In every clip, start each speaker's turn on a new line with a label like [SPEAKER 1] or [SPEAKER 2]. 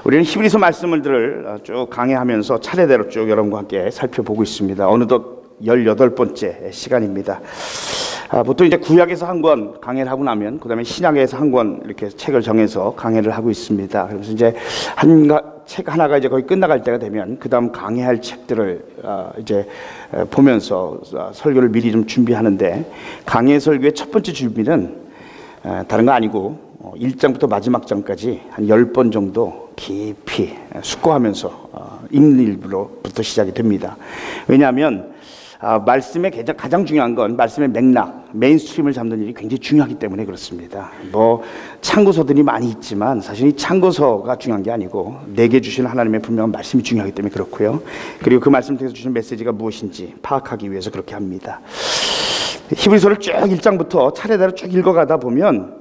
[SPEAKER 1] 우리는 히브리서 말씀들을 쭉 강해하면서 차례대로 쭉 여러분과 함께 살펴보고 있습니다. 어느덧 18번째 시간입니다. 보통 이제 구약에서 한 권 강해를 하고 나면 그 다음에 신약에서 한 권 이렇게 책을 정해서 강해를 하고 있습니다. 그래서 이제 책 하나가 이제 거의 끝나갈 때가 되면 그 다음 강해할 책들을 이제 보면서 설교를 미리 좀 준비하는데, 강해 설교의 첫 번째 준비는 다른 거 아니고 1장부터 마지막 장까지 한 10번 정도 깊이 숙고하면서 읽는 일부터 시작이 됩니다. 왜냐하면 말씀의 가장 중요한 건 말씀의 맥락, 메인스트림을 잡는 일이 굉장히 중요하기 때문에 그렇습니다. 참고서들이 많이 있지만 사실 이 참고서가 중요한 게 아니고 내게 주신 하나님의 분명한 말씀이 중요하기 때문에 그렇고요. 그리고 그 말씀 통해서 주신 메시지가 무엇인지 파악하기 위해서 그렇게 합니다. 히브리서를 쭉 1장부터 차례대로 쭉 읽어가다 보면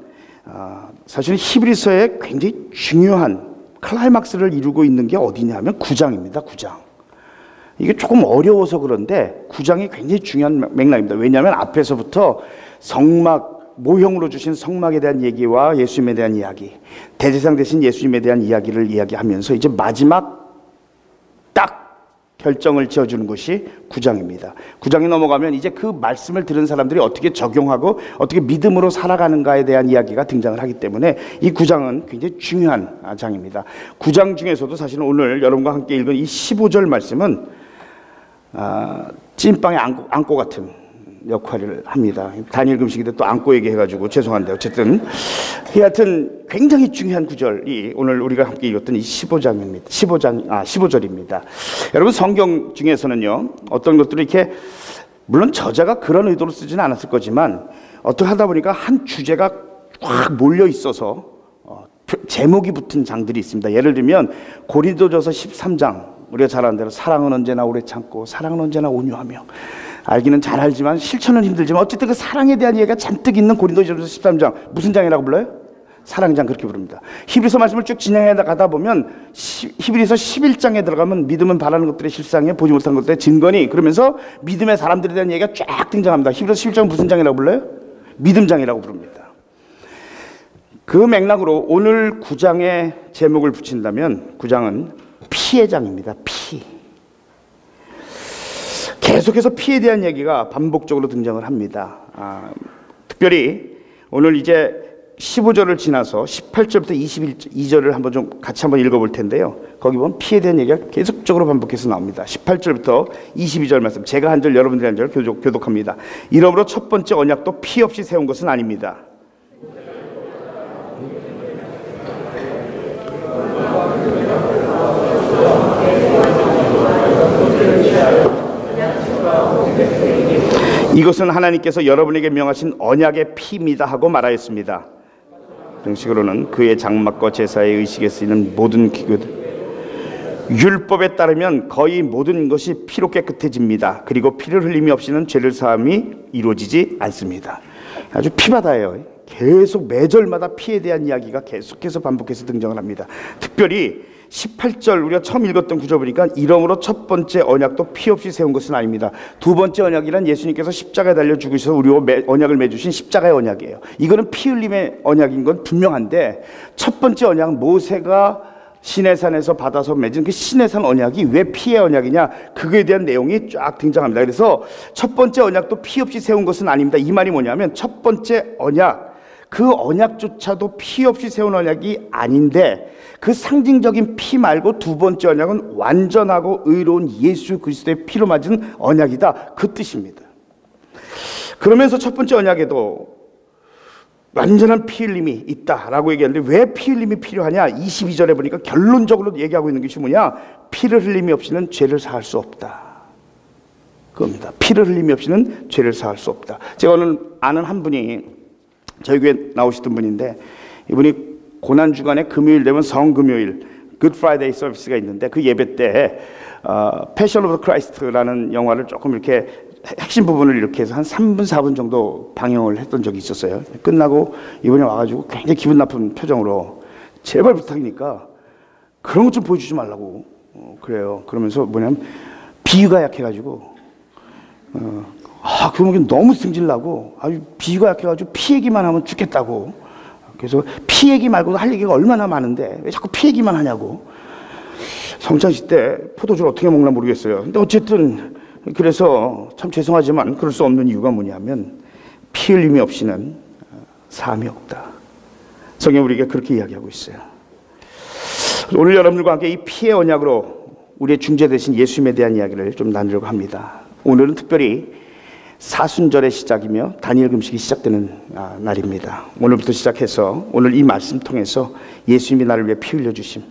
[SPEAKER 1] 사실은 히브리서의 굉장히 중요한 클라이막스를 이루고 있는 게 어디냐 하면 9장입니다. 9장. 이게 조금 어려워서 그런데 9장이 굉장히 중요한 맥락입니다. 왜냐하면 앞에서부터 성막, 모형으로 주신 성막에 대한 얘기와 예수님에 대한 이야기, 대제사장 대신 예수님에 대한 이야기를 이야기하면서 이제 마지막 딱 결정을 지어주는 것이 9장입니다. 9장이 넘어가면 이제 그 말씀을 들은 사람들이 어떻게 적용하고 어떻게 믿음으로 살아가는가에 대한 이야기가 등장을 하기 때문에 이 9장은 굉장히 중요한 장입니다. 9장 중에서도 사실은 오늘 여러분과 함께 읽은 이 15절 말씀은 찐빵의 안고 같은 역할을 합니다. 단일 금식인데 또 안고 얘기해가지고 죄송한데 어쨌든 하여튼 굉장히 중요한 구절이 오늘 우리가 함께 읽었던 이 15절입니다. 여러분 성경 중에서는요 어떤 것들을 이렇게 물론 저자가 그런 의도로 쓰지는 않았을 거지만 어떻게 하다 보니까 한 주제가 확 몰려 있어서 제목이 붙은 장들이 있습니다. 예를 들면 고린도전서 13장, 우리가 잘 아는 대로 사랑은 언제나 오래 참고 사랑은 언제나 온유하며, 알기는 잘 알지만 실천은 힘들지만 어쨌든 그 사랑에 대한 이야기가 잔뜩 있는 고린도전서 13장, 무슨 장이라고 불러요? 사랑장, 그렇게 부릅니다. 히브리서 말씀을 쭉 진행해 가다 보면 히브리서 11장에 들어가면 믿음은 바라는 것들의 실상이요 보지 못한 것들의 증거니, 그러면서 믿음의 사람들에 대한 얘기가 쫙 등장합니다. 히브리서 11장은 무슨 장이라고 불러요? 믿음장이라고 부릅니다. 그 맥락으로 오늘 9장의 제목을 붙인다면 9장은 피의 장입니다. 피. 계속해서 피에 대한 얘기가 반복적으로 등장을 합니다. 특별히 오늘 이제 15절을 지나서 18절부터 22절을 같이 한번 읽어볼 텐데요. 거기 보면 피에 대한 얘기가 계속적으로 반복해서 나옵니다. 18절부터 22절 말씀, 제가 한 절 여러분들이 한 절 교독합니다. 이러므로 첫 번째 언약도 피 없이 세운 것은 아닙니다. 이것은 하나님께서 여러분에게 명하신 언약의 피입니다 하고 말하였습니다. 정식으로는 그의 장막과 제사의 의식에 쓰이는 모든 기구들, 율법에 따르면 거의 모든 것이 피로 깨끗해집니다. 그리고 피를 흘림이 없이는 죄를 사함이 이루어지지 않습니다. 아주 피바다예요. 계속 매절마다 피에 대한 이야기가 계속해서 반복해서 등장을 합니다. 특별히 18절 우리가 처음 읽었던 구절 보니까 이러므로 첫 번째 언약도 피 없이 세운 것은 아닙니다. 두 번째 언약이란 예수님께서 십자가에 달려 죽으셔서 우리와 언약을 맺으신 십자가의 언약이에요. 이거는 피 흘림의 언약인 건 분명한데, 첫 번째 언약은 모세가 시내산에서 받아서 맺은 그 시내산 언약이 왜 피의 언약이냐, 그거에 대한 내용이 쫙 등장합니다. 그래서 첫 번째 언약도 피 없이 세운 것은 아닙니다. 이 말이 뭐냐면 첫 번째 언약, 그 언약조차도 피 없이 세운 언약이 아닌데 그 상징적인 피 말고 두 번째 언약은 완전하고 의로운 예수 그리스도의 피로 맞은 언약이다, 그 뜻입니다. 그러면서 첫 번째 언약에도 완전한 피 흘림이 있다라고 얘기하는데 왜 피 흘림이 필요하냐, 22절에 보니까 결론적으로 얘기하고 있는 것이 뭐냐, 피를 흘림이 없이는 죄를 사할 수 없다, 그겁니다. 피를 흘림이 없이는 죄를 사할 수 없다. 제가 오늘 아는 한 분이 저희 교회 나오시던 분인데, 이분이 고난주간에 금요일 되면 성금요일 굿 프라이데이 서비스가 있는데 그 예배 때 패션 오브 크라이스트라는 영화를 조금 이렇게 핵심 부분을 이렇게 해서 한 3분 4분 정도 방영을 했던 적이 있었어요. 끝나고 이분이 와가지고 굉장히 기분 나쁜 표정으로 제발 부탁이니까 그런 것 좀 보여주지 말라고 그래요. 그러면서 뭐냐면 비위가 약해가지고 그러면 너무 승질나고 아주 비위가 약해가지고 피 얘기만 하면 죽겠다고 그래서 피 얘기 말고도 할 얘기가 얼마나 많은데 왜 자꾸 피 얘기만 하냐고. 성찬식 때 포도주를 어떻게 먹나 모르겠어요. 근데 어쨌든 그래서 참 죄송하지만 그럴 수 없는 이유가 뭐냐면 피 흘림이 없이는 사함이 없다. 성경 우리에게 그렇게 이야기하고 있어요. 오늘 여러분들과 함께 이 피의 언약으로 우리의 중재 되신 예수님에 대한 이야기를 좀 나누려고 합니다. 오늘은 특별히 사순절의 시작이며 다니엘 금식이 시작되는 날입니다. 오늘부터 시작해서 오늘 이 말씀 통해서 예수님이 나를 위해 피 흘려주심,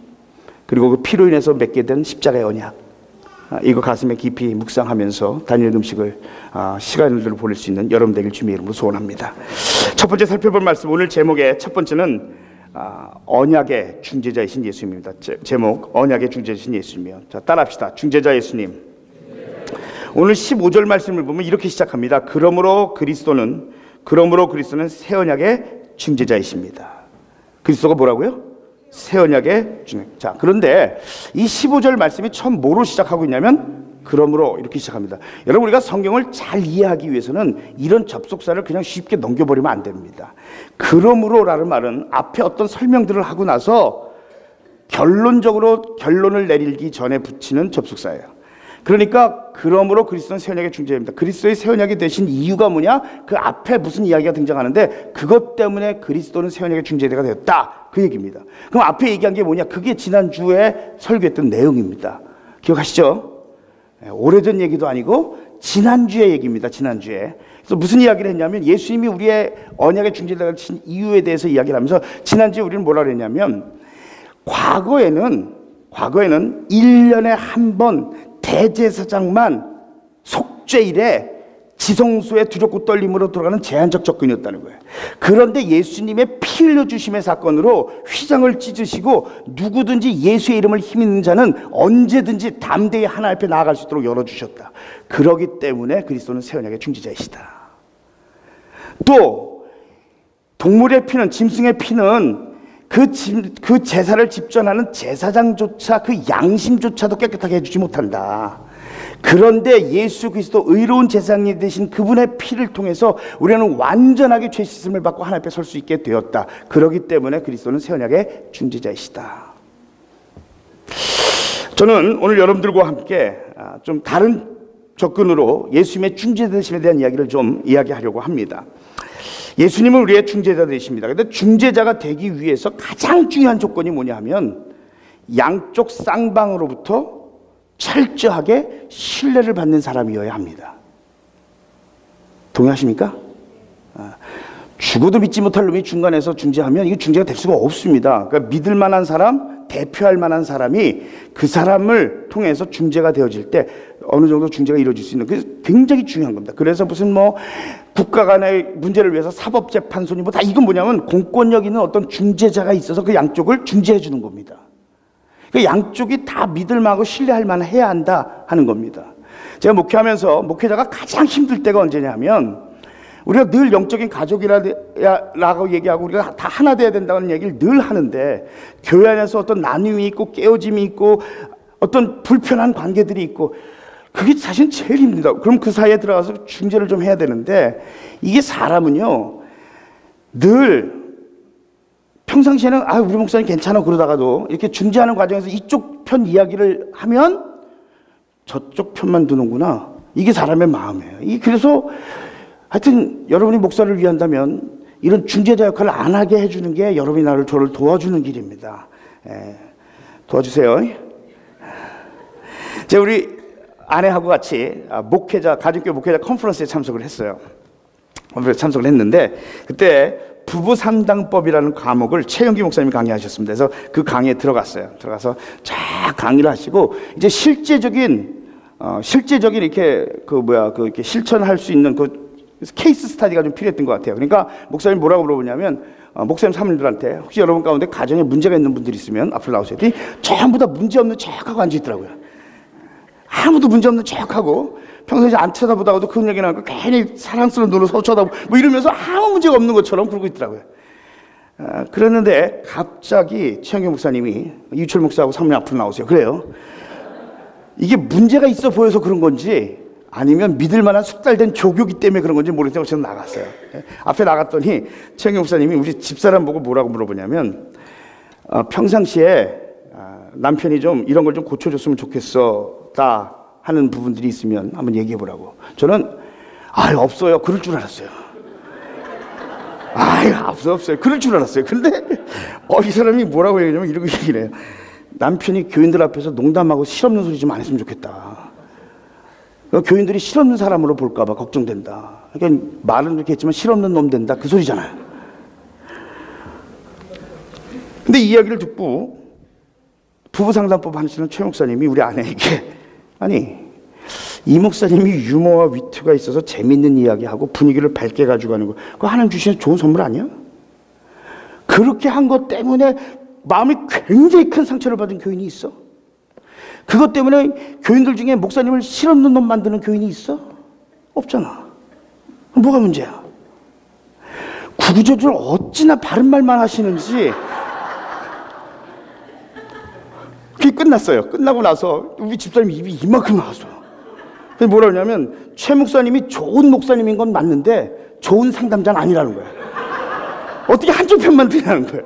[SPEAKER 1] 그리고 그 피로 인해서 맺게 된 십자가의 언약, 이거 가슴에 깊이 묵상하면서 다니엘 금식을 시간을 보낼 수 있는 여러분 되길 주님의 이름으로 소원합니다. 첫 번째 살펴볼 말씀, 오늘 제목의 첫 번째는 언약의 중재자이신 예수님입니다. 제목, 언약의 중재자이신 예수님이요. 자, 따라합시다. 중재자 예수님. 오늘 15절 말씀을 보면 이렇게 시작합니다. 그러므로 그리스도는 새 언약의 중재자이십니다. 그리스도가 뭐라고요? 새 언약의 중재. 자, 그런데 이 15절 말씀이 처음 뭐로 시작하고 있냐면 그러므로 이렇게 시작합니다. 여러분, 우리가 성경을 잘 이해하기 위해서는 이런 접속사를 그냥 쉽게 넘겨버리면 안 됩니다. 그러므로라는 말은 앞에 어떤 설명들을 하고 나서 결론적으로 결론을 내리기 전에 붙이는 접속사예요. 그러니까 그러므로 그리스도는 새 언약의 중재자입니다. 그리스도의 새 언약이 되신 이유가 뭐냐? 그 앞에 무슨 이야기가 등장하는데 그것 때문에 그리스도는 새 언약의 중재자가 되었다, 그 얘기입니다. 그럼 앞에 얘기한 게 뭐냐? 그게 지난주에 설교했던 내용입니다. 기억하시죠? 오래전 얘기도 아니고 지난주의 얘기입니다. 지난주에. 그래서 무슨 이야기를 했냐면 예수님이 우리의 언약의 중재자가 되신 이유에 대해서 이야기를 하면서 지난주에 우리는 뭐라 그랬냐면 과거에는 1년에 한 번 대제사장만 속죄일에 지성소에 두렵고 떨림으로 들어가는 제한적 접근이었다는 거예요. 그런데 예수님의 피 흘려주심의 사건으로 휘장을 찢으시고 누구든지 예수의 이름을 힘있는 자는 언제든지 담대히 하나님 앞에 나아갈 수 있도록 열어주셨다. 그러기 때문에 그리스도는 새 언약의 중재자이시다. 또 동물의 피는, 짐승의 피는 그 제사를 집전하는 제사장조차 그 양심조차도 깨끗하게 해주지 못한다. 그런데 예수 그리스도 의로운 제사장이 되신 그분의 피를 통해서 우리는 완전하게 죄 씻음을 받고 하나님 앞에 설 수 있게 되었다. 그렇기 때문에 그리스도는 새 언약의 중재자이시다. 저는 오늘 여러분들과 함께 좀 다른 접근으로 예수님의 중재되심에 대한 이야기를 좀 이야기하려고 합니다. 예수님은 우리의 중재자 되십니다. 그런데 중재자가 되기 위해서 가장 중요한 조건이 뭐냐 하면 양쪽 쌍방으로부터 철저하게 신뢰를 받는 사람이어야 합니다. 동의하십니까? 죽어도 믿지 못할 놈이 중간에서 중재하면 이게 중재가 될 수가 없습니다. 그러니까 믿을 만한 사람, 대표할 만한 사람이 그 사람을 통해서 중재가 되어질 때 어느 정도 중재가 이루어질 수 있는, 그게 굉장히 중요한 겁니다. 그래서 무슨 국가 간의 문제를 위해서 사법재판소니 다 이건 뭐냐면 공권력 있는 어떤 중재자가 있어서 그 양쪽을 중재해 주는 겁니다. 그 양쪽이 다 믿을 만하고 신뢰할 만한 해야 한다 하는 겁니다. 제가 목회하면서 목회자가 가장 힘들 때가 언제냐면 우리가 늘 영적인 가족이라고 얘기하고 우리가 다 하나 돼야 된다는 얘기를 늘 하는데 교회 안에서 어떤 나눔이 있고 깨어짐이 있고 어떤 불편한 관계들이 있고 그게 사실 제일 힘듭니다. 그럼 그 사이에 들어가서 중재를 좀 해야 되는데 이게 사람은요 늘 평상시에는 우리 목사님 괜찮아 그러다가도 이렇게 중재하는 과정에서 이쪽 편 이야기를 하면 저쪽 편만 두는구나. 이게 사람의 마음이에요. 그래서 하여튼 여러분이 목사를 위한다면 이런 중재자 역할을 안 하게 해주는 게 여러분이 저를 도와주는 길입니다. 도와주세요. 제가 우리 아내하고 같이 가족교회 목회자 컨퍼런스에 참석을 했어요. 컨퍼런스에 참석을 했는데 그때 부부 상담법이라는 과목을 최영기 목사님이 강의하셨습니다. 그래서 그 강의에 들어갔어요. 들어가서 쫙 강의를 하시고 이제 실제적인 이렇게 이렇게 실천할 수 있는 케이스 스타디가 좀 필요했던 것 같아요. 그러니까 목사님 뭐라고 물어보냐면 목사님 사모님들한테 혹시 여러분 가운데 가정에 문제가 있는 분들이 있으면 앞으로 나오세요. 전부 다 문제 없는 척하고 앉아 있더라고요. 아무도 문제 없는 척하고 평소에 안 쳐다보다가도 그런 얘기 나니까 괜히 사랑스러운 눈으로 서로 쳐다보고 이러면서 아무 문제가 없는 것처럼 그러고 있더라고요. 그랬는데 갑자기 최영경 목사님이 유철 목사하고 사모님 앞으로 나오세요. 그래요. 이게 문제가 있어 보여서 그런 건지 아니면 믿을 만한 숙달된 조교기 때문에 그런 건지 모르겠어요. 저는 나갔어요. 앞에 나갔더니 최영경 목사님이 우리 집사람 보고 뭐라고 물어보냐면 평상시에 남편이 좀 이런 걸 좀 고쳐줬으면 좋겠다 하는 부분들이 있으면 한번 얘기해 보라고. 저는 없어요. 그럴 줄 알았어요. 없어요. 그럴 줄 알았어요. 근데 이 사람이 뭐라고 얘기하냐면 이러고 얘기를 해요. 남편이 교인들 앞에서 농담하고 실없는 소리 좀 안 했으면 좋겠다. 교인들이 실없는 사람으로 볼까 봐 걱정된다. 그러니까 말은 이렇게 했지만 실없는 놈 된다 그 소리잖아요. 근데 이 이야기를 듣고 부부상담법 하시는 최 목사님이 우리 아내에게 이 목사님이 유머와 위트가 있어서 재밌는 이야기하고 분위기를 밝게 가지고 가는 거 그거 하나님 주시는 좋은 선물 아니야? 그렇게 한 것 때문에 마음이 굉장히 큰 상처를 받은 교인이 있어? 그것 때문에 교인들 중에 목사님을 실없는 놈 만드는 교인이 있어? 없잖아. 뭐가 문제야? 구구절절 어찌나 바른 말만 하시는지. 그게 끝났어요. 끝나고 나서 우리 집사님 입이 이만큼 나왔어요. 그래서 뭐라 그러냐면 최 목사님이 좋은 목사님인 건 맞는데 좋은 상담자는 아니라는 거예요. 어떻게 한쪽 편만 들냐는 거예요.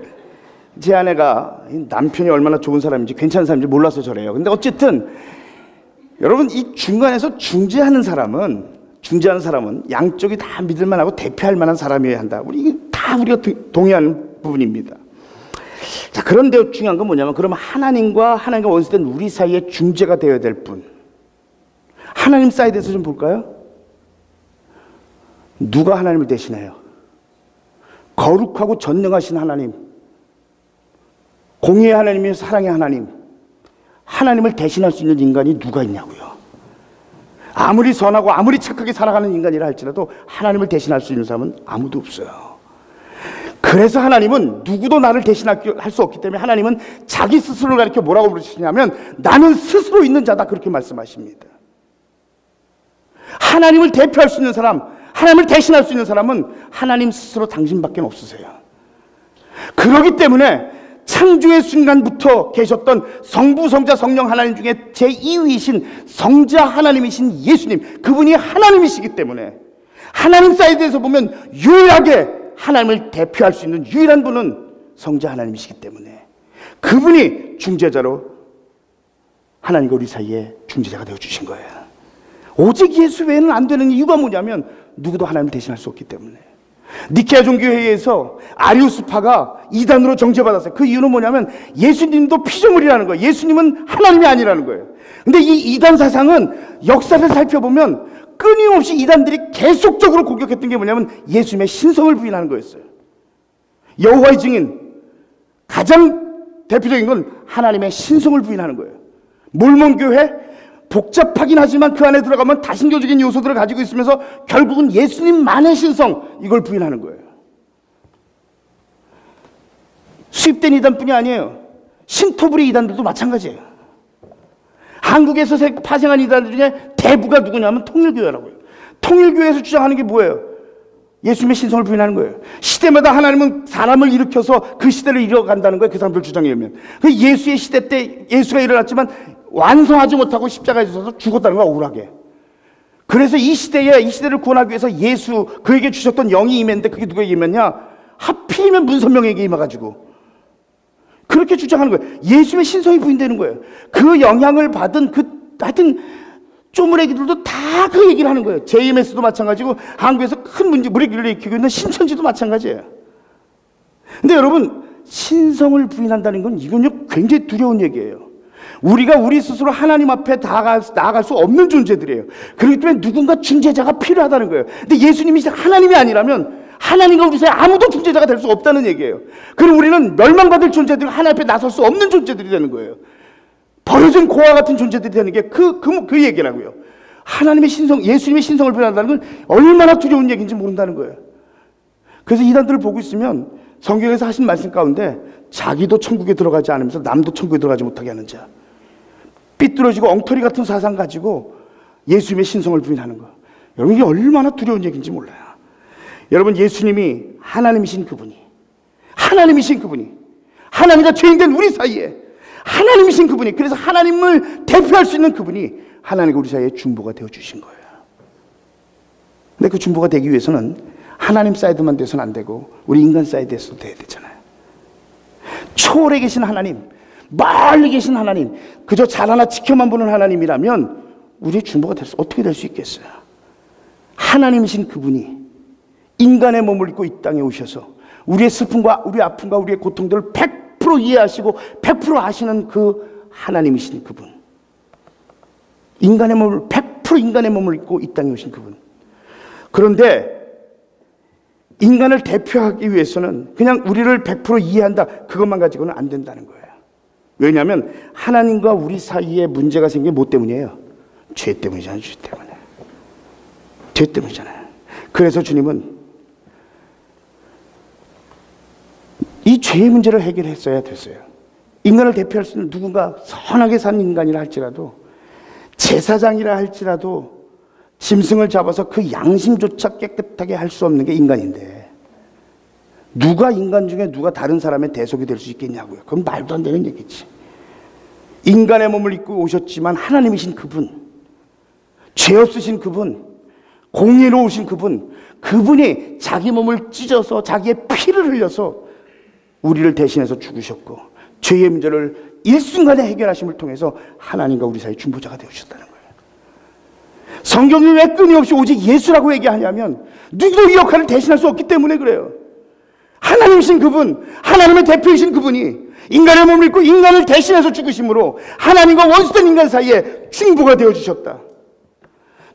[SPEAKER 1] 제 아내가 남편이 얼마나 좋은 사람인지 괜찮은 사람인지 몰라서 저래요. 근데 어쨌든 여러분 이 중간에서 중재하는 사람은 양쪽이 다 믿을 만하고 대표할 만한 사람이어야 한다. 이게 다 우리가 동의하는 부분입니다. 자, 그런데 중요한 건 뭐냐면 그러면 하나님과 원수된 우리 사이에 중재가 되어야 될 분. 하나님 사이드에서 좀 볼까요? 누가 하나님을 대신해요? 거룩하고 전능하신 하나님, 공의의 하나님이며 사랑의 하나님, 하나님을 대신할 수 있는 인간이 누가 있냐고요. 아무리 선하고 아무리 착하게 살아가는 인간이라 할지라도 하나님을 대신할 수 있는 사람은 아무도 없어요. 그래서 하나님은 누구도 나를 대신할 수 없기 때문에 하나님은 자기 스스로를 가리켜 뭐라고 부르시냐면 나는 스스로 있는 자다 그렇게 말씀하십니다. 하나님을 대표할 수 있는 사람, 하나님을 대신할 수 있는 사람은 하나님 스스로 당신밖에 없으세요. 그렇기 때문에 창조의 순간부터 계셨던 성부, 성자, 성령 하나님 중에 제2위이신 성자 하나님이신 예수님, 그분이 하나님이시기 때문에 하나님 사이드에서 보면 유일하게 하나님을 대표할 수 있는 유일한 분은 성자 하나님이시기 때문에 그분이 중재자로 하나님과 우리 사이에 중재자가 되어주신 거예요. 오직 예수 외에는 안 되는 이유가 뭐냐면 누구도 하나님을 대신할 수 없기 때문에. 니케아 종교회의에서 아리우스파가 이단으로 정죄받았어요. 그 이유는 뭐냐면 예수님도 피조물이라는 거예요. 예수님은 하나님이 아니라는 거예요. 근데 이 이단 사상은 역사를 살펴보면 끊임없이 이단들이 계속적으로 공격했던 게 뭐냐면 예수님의 신성을 부인하는 거였어요. 여호와의 증인 가장 대표적인 건 하나님의 신성을 부인하는 거예요. 몰몬교회 복잡하긴 하지만 그 안에 들어가면 다신교적인 요소들을 가지고 있으면서 결국은 예수님만의 신성, 이걸 부인하는 거예요. 수입된 이단뿐이 아니에요. 신토불이 이단들도 마찬가지예요. 한국에서 파생한 이단들 중에 대부가 누구냐면 통일교회라고요. 통일교회에서 주장하는 게 뭐예요? 예수님의 신성을 부인하는 거예요. 시대마다 하나님은 사람을 일으켜서 그 시대를 이뤄간다는 거예요. 그 사람들 주장에 의하면. 그 예수의 시대 때 예수가 일어났지만 완성하지 못하고 십자가에 져서 죽었다는 거야, 억울하게. 그래서 이 시대를 구원하기 위해서 예수, 그에게 주셨던 영이 임했는데 그게 누구에게 임했냐? 하필이면 문선명에게 임해가지고. 그렇게 주장하는 거예요. 예수님의 신성이 부인되는 거예요. 그 영향을 받은 하여튼 쪼무레기들도 다 그 얘기를 하는 거예요. JMS도 마찬가지고 한국에서 큰 물의를 일으키고 있는 신천지도 마찬가지예요. 근데 여러분, 신성을 부인한다는 건 이건 굉장히 두려운 얘기예요. 우리가 우리 스스로 하나님 앞에 나아갈 수 없는 존재들이에요. 그렇기 때문에 누군가 중재자가 필요하다는 거예요. 근데 예수님이 하나님이 아니라면 하나님과 우리 사이에 아무도 중재자가 될 수 없다는 얘기예요. 그럼 우리는 멸망받을 존재들, 하나님 앞에 나설 수 없는 존재들이 되는 거예요. 버려진 고아 같은 존재들이 되는 게 그 얘기라고요. 하나님의 신성, 예수님의 신성을 부인한다는 건 얼마나 두려운 얘기인지 모른다는 거예요. 그래서 이단들을 보고 있으면 성경에서 하신 말씀 가운데 자기도 천국에 들어가지 않으면서 남도 천국에 들어가지 못하게 하는 자, 삐뚤어지고 엉터리 같은 사상 가지고 예수님의 신성을 부인하는 거, 여러분 이게 얼마나 두려운 얘기인지 몰라요. 여러분, 예수님이 하나님이신 그분이 하나님과 죄인된 우리 사이에 하나님이신 그분이, 그래서 하나님을 대표할 수 있는 그분이 하나님과 우리 사이에 중보가 되어주신 거예요. 근데 그 중보가 되기 위해서는 하나님 사이드만 돼서는 안 되고 우리 인간 사이드에서도 돼야 되잖아요. 초월에 계신 하나님, 멀리 계신 하나님, 그저 잘 하나 지켜만 보는 하나님이라면 우리의 중보가 어떻게 될 수 있겠어요? 하나님이신 그분이 인간의 몸을 입고 이 땅에 오셔서 우리의 슬픔과 우리의 아픔과 우리의 고통들을 100% 이해하시고 100% 아시는 그 하나님이신 그분, 인간의 몸을 100% 인간의 몸을 입고 이 땅에 오신 그분. 그런데 인간을 대표하기 위해서는 그냥 우리를 100% 이해한다, 그것만 가지고는 안 된다는 거예요. 왜냐하면 하나님과 우리 사이에 문제가 생긴 게 뭐 때문이에요? 죄 때문이잖아요. 죄 때문에. 죄 때문이잖아요. 그래서 주님은 이 죄의 문제를 해결했어야 됐어요. 인간을 대표할 수 있는 누군가 선하게 산 인간이라 할지라도, 제사장이라 할지라도 짐승을 잡아서 그 양심조차 깨끗하게 할 수 없는 게 인간인데 누가 인간 중에 누가 다른 사람의 대속이 될 수 있겠냐고요. 그건 말도 안 되는 얘기지. 인간의 몸을 입고 오셨지만 하나님이신 그분, 죄 없으신 그분, 공의로우신 그분, 그분이 자기 몸을 찢어서 자기의 피를 흘려서 우리를 대신해서 죽으셨고 죄의 문제를 일순간에 해결하심을 통해서 하나님과 우리 사이 중보자가 되어주셨다는 거예요. 성경이 왜 끊임없이 오직 예수라고 얘기하냐면 누구도 이 역할을 대신할 수 없기 때문에 그래요. 하나님이신 그분, 하나님의 대표이신 그분이 인간의 몸을 입고 인간을 대신해서 죽으심으로 하나님과 원수된 인간 사이에 중보가 되어주셨다.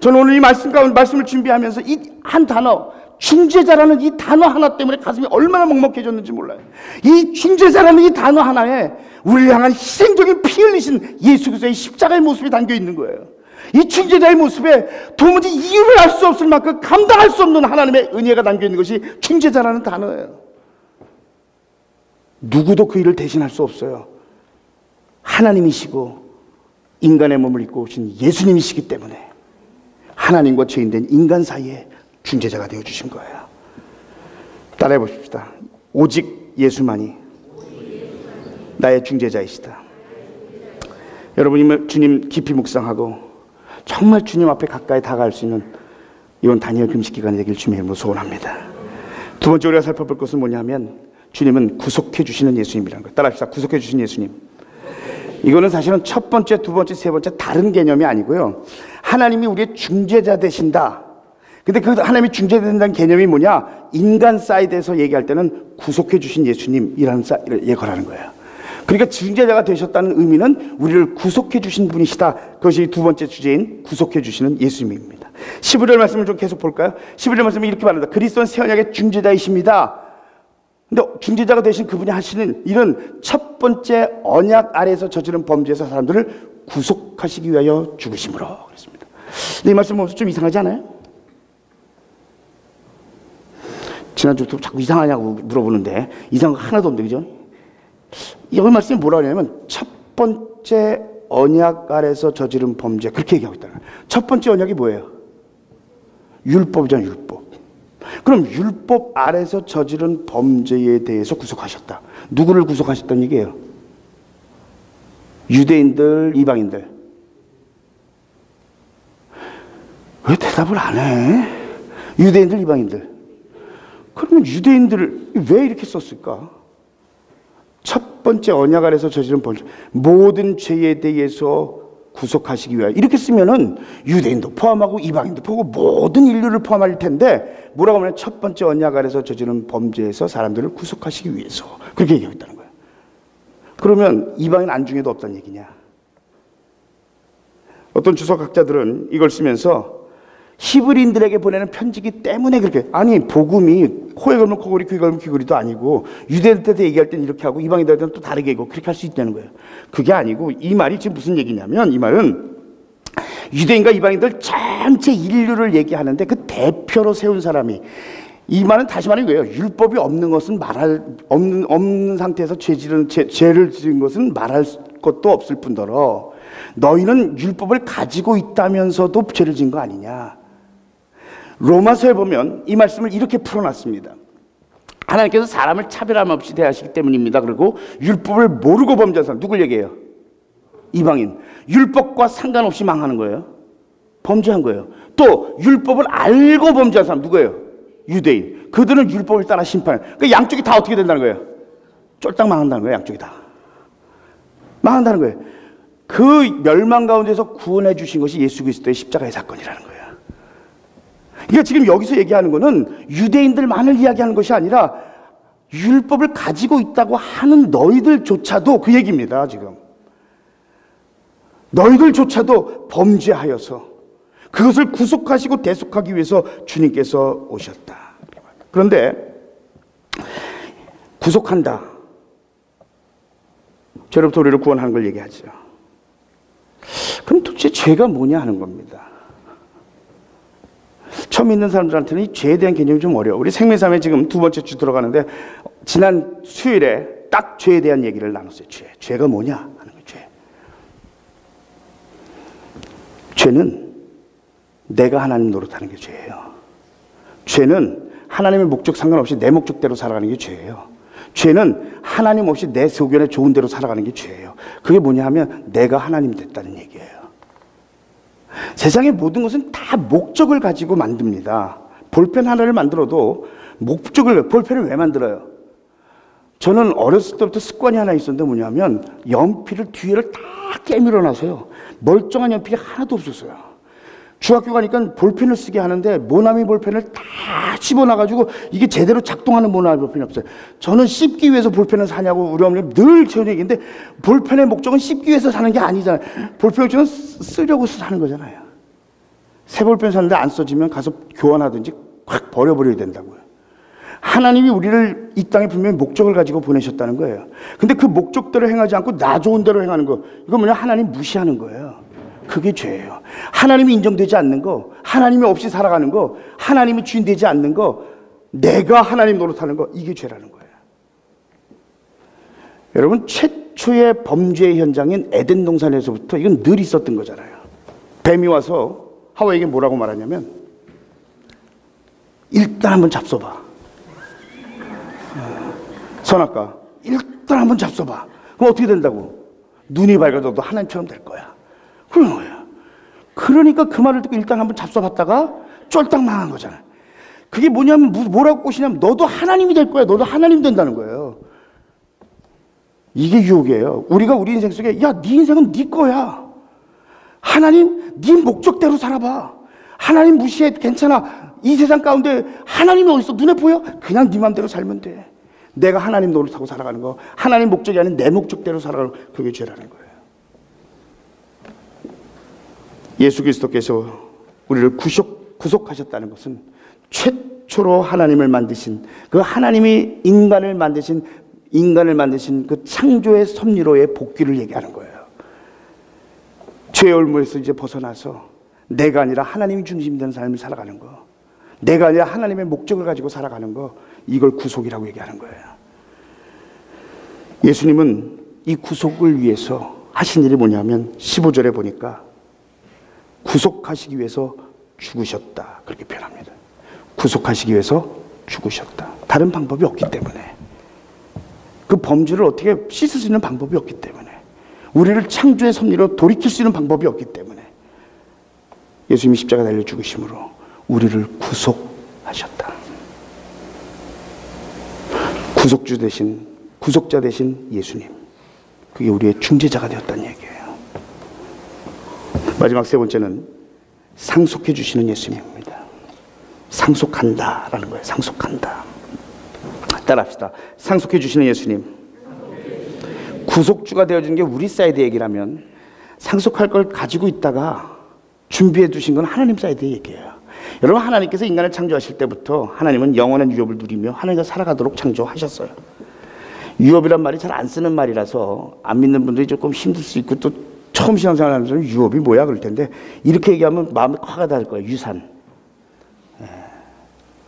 [SPEAKER 1] 저는 오늘 이 말씀을 준비하면서 이 한 단어, 중재자라는 이 단어 하나 때문에 가슴이 얼마나 먹먹해졌는지 몰라요. 이 중재자라는 이 단어 하나에 우리를 향한 희생적인 피 흘리신 예수 그리스도의 십자가의 모습이 담겨 있는 거예요. 이 중재자의 모습에 도무지 이유를 알 수 없을 만큼 감당할 수 없는 하나님의 은혜가 담겨 있는 것이 중재자라는 단어예요. 누구도 그 일을 대신할 수 없어요. 하나님이시고 인간의 몸을 입고 오신 예수님이시기 때문에 하나님과 죄인된 인간 사이에 중재자가 되어주신 거예요. 따라해 보십시다. 오직 예수만이 나의 중재자이시다. 여러분이 주님 깊이 묵상하고 정말 주님 앞에 가까이 다가갈 수 있는 이번 다니엘 금식 기간이 되길 주님의 이름으로 소원합니다. 두 번째 우리가 살펴볼 것은 뭐냐면 주님은 구속해 주시는 예수님이라는 거예요. 따라합시다. 구속해 주신 예수님. 이거는 사실은 첫 번째, 두 번째, 세 번째 다른 개념이 아니고요. 하나님이 우리의 중재자 되신다. 근데 그 하나님이 중재자 된다는 개념이 뭐냐? 인간 사이드에서 얘기할 때는 구속해 주신 예수님이라는 예거라는 거예요. 그러니까 중재자가 되셨다는 의미는 우리를 구속해 주신 분이시다. 그것이 두 번째 주제인 구속해 주시는 예수님입니다. 11절 말씀을 좀 계속 볼까요? 11절 말씀이 이렇게 말합니다. 그리스도는 새 언약의 중재자이십니다. 근데 중재자가 되신 그분이 하시는 일은 첫 번째 언약 아래에서 저지른 범죄에서 사람들을 구속하시기 위하여 죽으심으로 그랬습니다. 근데 이 말씀 보면서 좀 이상하지 않아요? 지난주부터 자꾸 이상하냐고 물어보는데 이상한 거 하나도 없는데, 그죠? 여기 말씀이 뭐라고 하냐면 첫 번째 언약 아래에서 저지른 범죄, 그렇게 얘기하고 있다는 거예요. 첫 번째 언약이 뭐예요? 율법이잖아요. 율법. 그럼 율법 아래에서 저지른 범죄에 대해서 구속하셨다. 누구를 구속하셨다는 얘기예요? 유대인들, 이방인들. 왜 대답을 안 해? 유대인들, 이방인들. 그러면 유대인들을 왜 이렇게 썼을까? 첫 번째 언약 아래에서 저지른 범죄, 모든 죄에 대해서 구속하시기 위하여, 이렇게 쓰면은 유대인도 포함하고 이방인도 포함하고 모든 인류를 포함할 텐데 뭐라고 하면 첫 번째 언약 아래에서 저지른 범죄에서 사람들을 구속하시기 위해서, 그렇게 얘기하고 있다는 거예요. 그러면 이방인 안중에도 없다는 얘기냐? 어떤 주석학자들은 이걸 쓰면서 히브리인들에게 보내는 편지기 때문에 그렇게, 아니 복음이 코에 걸면 코걸이, 귀에 걸면 귀걸이도 아니고 유대인들한테 얘기할 때는 이렇게 하고 이방인들한테는 또 다르게 하고 그렇게 할 수 있다는 거예요. 그게 아니고 이 말이 지금 무슨 얘기냐면, 이 말은 유대인과 이방인들 전체 인류를 얘기하는데 그 대표로 세운 사람이, 이 말은 다시 말하는 거예요. 율법이 없는 것은 없는 상태에서 죄를 지은 것은 말할 것도 없을 뿐더러 너희는 율법을 가지고 있다면서도 죄를 지은 거 아니냐. 로마서에 보면 이 말씀을 이렇게 풀어놨습니다. 하나님께서 사람을 차별함 없이 대하시기 때문입니다. 그리고 율법을 모르고 범죄한 사람, 누굴 얘기해요? 이방인. 율법과 상관없이 망하는 거예요. 범죄한 거예요. 또 율법을 알고 범죄한 사람 누구예요? 유대인. 그들은 율법을 따라 심판해. 그 양쪽이 다 어떻게 된다는 거예요? 쫄딱 망한다는 거예요. 양쪽이 다 망한다는 거예요. 그 멸망 가운데서 구원해 주신 것이 예수 그리스도의 십자가의 사건이라는 거예요. 그러니까 지금 여기서 얘기하는 거는 유대인들만을 이야기하는 것이 아니라 율법을 가지고 있다고 하는 너희들조차도 그 얘기입니다. 지금 너희들조차도 범죄하여서 그것을 구속하시고 대속하기 위해서 주님께서 오셨다. 그런데 구속한다, 죄로부터 우리를 구원하는 걸 얘기하죠. 그럼 도대체 죄가 뭐냐 하는 겁니다. 처음 있는 사람들한테는 이 죄에 대한 개념이 좀 어려워. 우리 생명삼에 지금 두 번째 주 들어가는데 지난 수요일에 딱 죄에 대한 얘기를 나눴어요. 죄가 뭐냐 하는 거예요. 죄는 내가 하나님 노릇하는 게 죄예요. 죄는 하나님의 목적 상관없이 내 목적대로 살아가는 게 죄예요. 죄는 하나님 없이 내 소견에 좋은 대로 살아가는 게 죄예요. 그게 뭐냐 하면 내가 하나님 됐다는 얘기예요. 세상의 모든 것은 다 목적을 가지고 만듭니다. 볼펜 하나를 만들어도 볼펜을 왜 만들어요? 저는 어렸을 때부터 습관이 하나 있었는데 뭐냐면 연필을 뒤에를 다 깨밀어 놔서요. 멀쩡한 연필이 하나도 없었어요. 중학교 가니까 볼펜을 쓰게 하는데 모나미 볼펜을 다 씹어놔가지고 이게 제대로 작동하는 모나미 볼펜이 없어요. 저는 씹기 위해서 볼펜을 사냐고 우리 어머니는 늘 저는 얘기인데 볼펜의 목적은 씹기 위해서 사는 게 아니잖아요. 볼펜 목적은 쓰려고 사는 거잖아요. 새 볼펜 샀는데 안 써지면 가서 교환하든지 확 버려버려야 된다고요. 하나님이 우리를 이 땅에 분명히 목적을 가지고 보내셨다는 거예요. 근데 그 목적대로 행하지 않고 나 좋은 대로 행하는 거, 이건 뭐냐, 하나님 무시하는 거예요. 그게 죄예요. 하나님이 인정되지 않는 거, 하나님이 없이 살아가는 거, 하나님이 주인 되지 않는 거, 내가 하나님 노릇하는 거, 이게 죄라는 거예요. 여러분, 최초의 범죄의 현장인 에덴 동산에서부터 이건 늘 있었던 거잖아요. 뱀이 와서 하와에게 뭐라고 말하냐면 일단 한번 잡숴봐. 선악과 일단 한번 잡숴봐. 그럼 어떻게 된다고? 눈이 밝아져도 하나님처럼 될 거야. 그런 거야. 그러니까 그 말을 듣고 일단 한번 잡숴봤다가 쫄딱 망한 거잖아. 그게 뭐냐면 뭐라고 꼬시냐면 너도 하나님이 될 거야. 너도 하나님 된다는 거예요. 이게 유혹이에요. 우리가 우리 인생 속에 야, 네 인생은 네 거야. 하나님, 네 목적대로 살아봐. 하나님 무시해. 괜찮아. 이 세상 가운데 하나님이 어디 있어? 눈에 보여? 그냥 네 맘대로 살면 돼. 내가 하나님 노릇하고 살아가는 거, 하나님 목적이 아닌 내 목적대로 살아가는 거, 그게 죄라는 거예요. 예수 그리스도께서 우리를 구속하셨다는 것은 최초로 하나님을 만드신, 그 하나님이 인간을 만드신 그 창조의 섭리로의 복귀를 얘기하는 거예요. 죄의 올무에서 이제 벗어나서 내가 아니라 하나님이 중심이 되는 삶을 살아가는 거, 내가 아니라 하나님의 목적을 가지고 살아가는 거, 이걸 구속이라고 얘기하는 거예요. 예수님은 이 구속을 위해서 하신 일이 뭐냐면 15절에 보니까 구속하시기 위해서 죽으셨다, 그렇게 표현합니다. 구속하시기 위해서 죽으셨다. 다른 방법이 없기 때문에, 그 범죄를 어떻게 씻을 수 있는 방법이 없기 때문에, 우리를 창조의 섭리로 돌이킬 수 있는 방법이 없기 때문에 예수님이 십자가 달려 죽으심으로 우리를 구속하셨다. 구속주 대신, 구속자 대신 예수님, 그게 우리의 중재자가 되었다는 얘기예요. 마지막 세 번째는 상속해 주시는 예수님입니다. 상속한다라는 거예요. 상속한다. 따라합시다. 상속해 주시는 예수님. 구속주가 되어주는 게 우리 사이드 얘기라면 상속할 걸 가지고 있다가 준비해 두신 건 하나님 사이드의 얘기예요. 여러분, 하나님께서 인간을 창조하실 때부터 하나님은 영원한 유업을 누리며 하나님과 살아가도록 창조하셨어요. 유업이란 말이 잘 안 쓰는 말이라서 안 믿는 분들이 조금 힘들 수 있고, 또 처음 신앙생활 하는 사람은 유업이 뭐야 그럴 텐데, 이렇게 얘기하면 마음이 화가 날 거예요. 유산.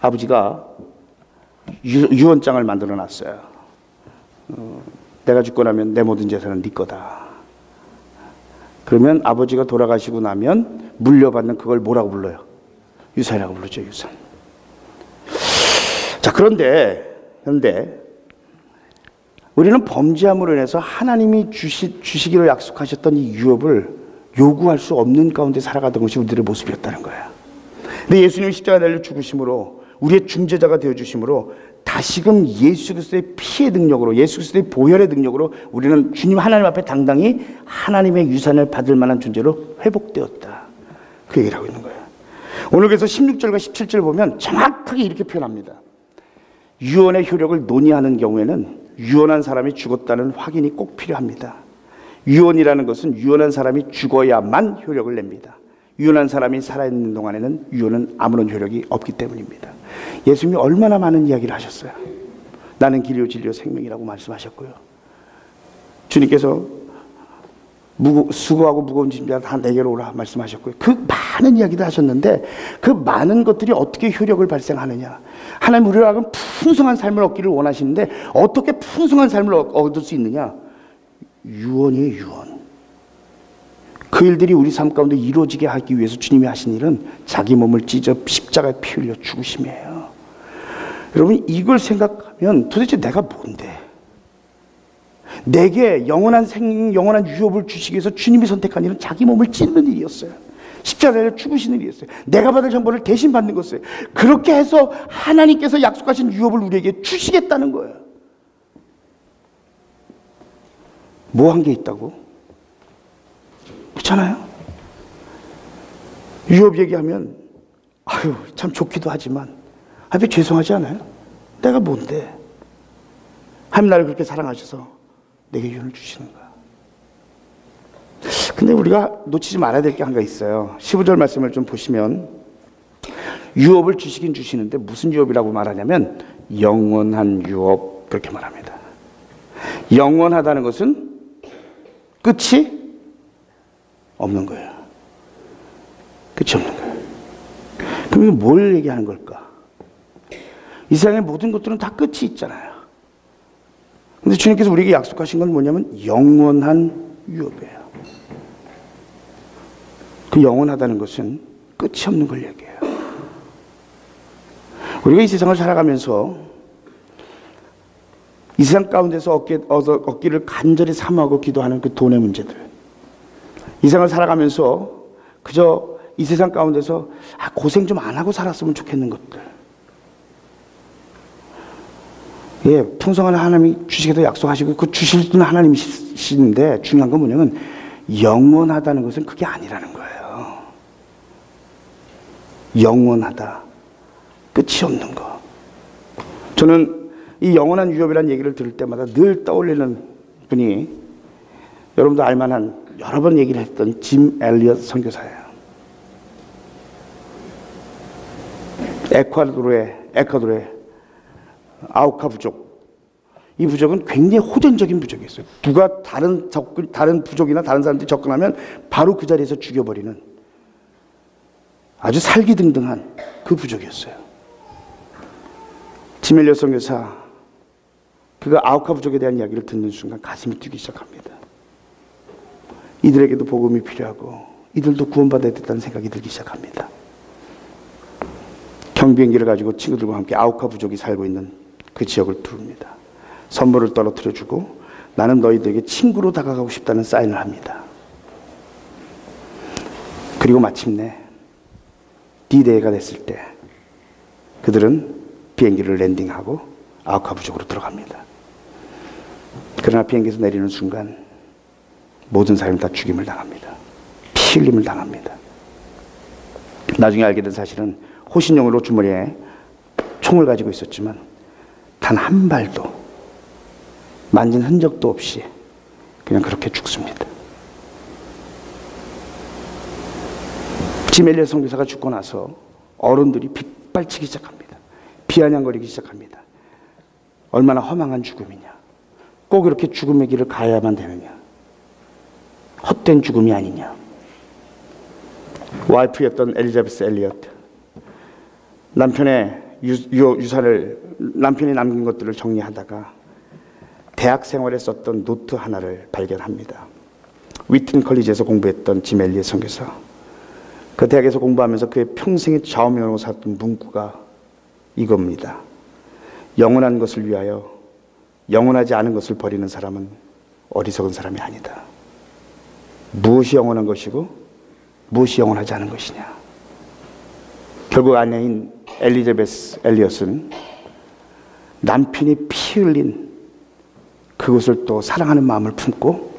[SPEAKER 1] 아버지가 유언장을 만들어 놨어요. 내가 죽고 나면 내 모든 재산은 네 거다. 그러면 아버지가 돌아가시고 나면 물려받는 그걸 뭐라고 불러요? 유산이라고 부르죠. 유산. 자, 그런데 우리는 범죄함으로 인해서 하나님이 주시기로 약속하셨던 이 유업을 요구할 수 없는 가운데 살아가던 것이 우리들의 모습이었다는 거예요. 근데 예수님이 십자가에 달려 죽으심으로 우리의 중재자가 되어주심으로 다시금 예수 그리스도의 피의 능력으로, 예수 그리스도의 보혈의 능력으로 우리는 주님 하나님 앞에 당당히 하나님의 유산을 받을 만한 존재로 회복되었다. 그 얘기를 하고 있는 거예요. 오늘 그래서 16절과 17절 보면 정확하게 이렇게 표현합니다. 유언의 효력을 논의하는 경우에는 유언한 사람이 죽었다는 확인이 꼭 필요합니다. 유언이라는 것은 유언한 사람이 죽어야만 효력을 냅니다. 유언한 사람이 살아있는 동안에는 유언은 아무런 효력이 없기 때문입니다. 예수님이 얼마나 많은 이야기를 하셨어요. 나는 길이요 진리요 생명이라고 말씀하셨고요. 주님께서 수고하고 무거운 짐자 다 내게로 오라 말씀하셨고요. 그 많은 이야기를 하셨는데 그 많은 것들이 어떻게 효력을 발생하느냐. 하나님 우리로 하여금 풍성한 삶을 얻기를 원하시는데 어떻게 풍성한 삶을 얻을 수 있느냐. 유언이에요, 유언. 그 일들이 우리 삶 가운데 이루어지게 하기 위해서 주님이 하신 일은 자기 몸을 찢어 십자가에 피 흘려 죽으심이에요. 여러분 이걸 생각하면 도대체 내가 뭔데? 내게 영원한 생명, 영원한 유업을 주시기 위해서 주님이 선택한 일은 자기 몸을 찢는 일이었어요. 십자가에 죽으시는 일이었어요. 내가 받을 형벌을 대신 받는 것이었어요. 그렇게 해서 하나님께서 약속하신 유업을 우리에게 주시겠다는 거예요. 뭐 한 게 있다고? 그렇잖아요? 유업 얘기하면 아유 참 좋기도 하지만 하여튼 죄송하지 않아요? 내가 뭔데? 하나님 나를 그렇게 사랑하셔서 내게 유언을 주시는 거야. 근데 우리가 놓치지 말아야 될 게 한 가지 있어요. 15절 말씀을 좀 보시면 유업을 주시긴 주시는데 무슨 유업이라고 말하냐면 영원한 유업 그렇게 말합니다. 영원하다는 것은 끝이 없는 거예요. 끝이 없는 거예요. 그럼 이게 뭘 얘기하는 걸까? 이 세상의 모든 것들은 다 끝이 있잖아요. 근데 주님께서 우리에게 약속하신 건 뭐냐면 영원한 유업이에요. 그 영원하다는 것은 끝이 없는 걸 얘기해요. 우리가 이 세상을 살아가면서 이 세상 가운데서 얻기를 간절히 사모하고 기도하는 그 돈의 문제들, 이 세상을 살아가면서 그저 이 세상 가운데서 고생 좀 안 하고 살았으면 좋겠는 것들, 예, 풍성한 하나님이 주시겠다고 약속하시고 그 주실 분 하나님이시는데 중요한 건 뭐냐면 영원하다는 것은 그게 아니라는 거예요. 영원하다, 끝이 없는 거. 저는 이 영원한 유업이라는 얘기를 들을 때마다 늘 떠올리는 분이 여러분도 알만한 여러 번 얘기를 했던 짐 엘리엇 선교사예요. 에콰도르의 아우카 부족. 이 부족은 굉장히 호전적인 부족이었어요. 누가 다른 부족이나 다른 사람들이 접근하면 바로 그 자리에서 죽여버리는 아주 살기등등한 그 부족이었어요. 짐 엘리엇 선교사, 그 아우카 부족에 대한 이야기를 듣는 순간 가슴이 뛰기 시작합니다. 이들에게도 복음이 필요하고 이들도 구원받아야 된다는 생각이 들기 시작합니다. 경비행기를 가지고 친구들과 함께 아우카 부족이 살고 있는 그 지역을 뚫습니다. 선물을 떨어뜨려주고 나는 너희들에게 친구로 다가가고 싶다는 사인을 합니다. 그리고 마침내 D-Day가 됐을 때 그들은 비행기를 랜딩하고 아우카 부족으로 들어갑니다. 그러나 비행기에서 내리는 순간 모든 사람이 다 죽임을 당합니다. 피 흘림을 당합니다. 나중에 알게 된 사실은 호신용으로 주머니에 총을 가지고 있었지만 단 한 발도 만진 흔적도 없이 그냥 그렇게 죽습니다. 짐 엘리엇 선교사가 죽고 나서 어른들이 빗발치기 시작합니다. 비아냥거리기 시작합니다. 얼마나 허망한 죽음이냐. 꼭 이렇게 죽음의 길을 가야만 되느냐. 헛된 죽음이 아니냐. 와이프였던 엘리자베스 엘리엇, 남편의 유산을, 남편이 남긴 것들을 정리하다가 대학 생활에 썼던 노트 하나를 발견합니다. 위튼 컬리지에서 공부했던 짐 엘리엇 선교사, 그 대학에서 공부하면서 그의 평생의 좌우명으로 살았던 문구가 이겁니다. 영원한 것을 위하여 영원하지 않은 것을 버리는 사람은 어리석은 사람이 아니다. 무엇이 영원한 것이고 무엇이 영원하지 않은 것이냐. 결국 아내인 엘리자베스 엘리엇은 남편이 피 흘린 그것을 또 사랑하는 마음을 품고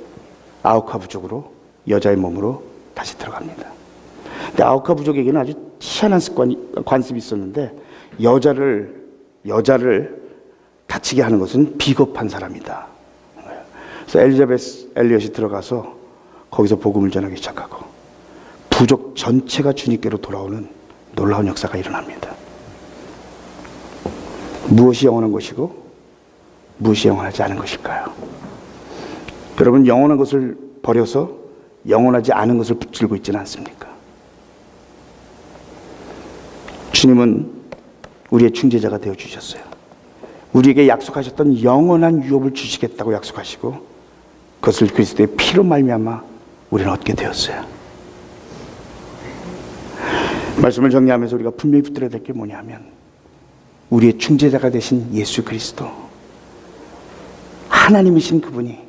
[SPEAKER 1] 아우카 부족으로 여자의 몸으로 다시 들어갑니다. 근데 아우카 부족에게는 아주 희한한 관습이 있었는데 여자를 다치게 하는 것은 비겁한 사람이다. 그래서 엘리자베스 엘리엇이 들어가서 거기서 복음을 전하기 시작하고 부족 전체가 주님께로 돌아오는 놀라운 역사가 일어납니다. 무엇이 영원한 것이고 무엇이 영원하지 않은 것일까요? 여러분, 영원한 것을 버려서 영원하지 않은 것을 붙들고 있지는 않습니까? 주님은 우리의 중재자가 되어주셨어요. 우리에게 약속하셨던 영원한 유업을 주시겠다고 약속하시고 그것을 그리스도의 피로 말미암아 우리는 얻게 되었어요. 말씀을 정리하면서 우리가 분명히 붙들어야 될 게 뭐냐면 우리의 중재자가 되신 예수 그리스도, 하나님이신 그분이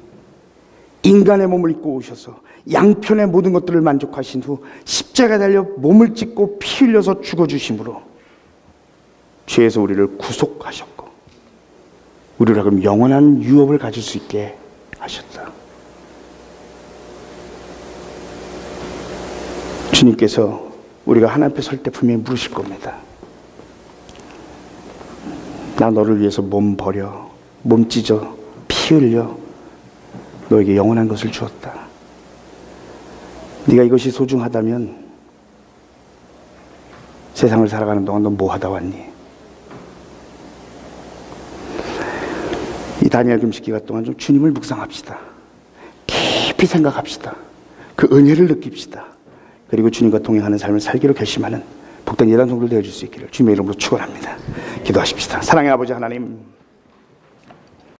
[SPEAKER 1] 인간의 몸을 입고 오셔서 양편의 모든 것들을 만족하신 후 십자가에 달려 몸을 찢고 피 흘려서 죽어주심으로 죄에서 우리를 구속하셨고 우리로 하여금 영원한 유업을 가질 수 있게 하셨다. 주님께서 우리가 하나님 앞에 설 때 분명히 물으실 겁니다. 나 너를 위해서 몸 버려, 몸 찢어, 피 흘려 너에게 영원한 것을 주었다. 네가 이것이 소중하다면 세상을 살아가는 동안 넌 뭐 하다 왔니? 이 다니엘 금식 기간 동안 좀 주님을 묵상합시다. 깊이 생각합시다. 그 은혜를 느낍시다. 그리고 주님과 동행하는 삶을 살기로 결심하는 복된 예단 성도들 되어줄 수 있기를 주님의 이름으로 축원합니다. 기도하십시다. 사랑의 아버지 하나님,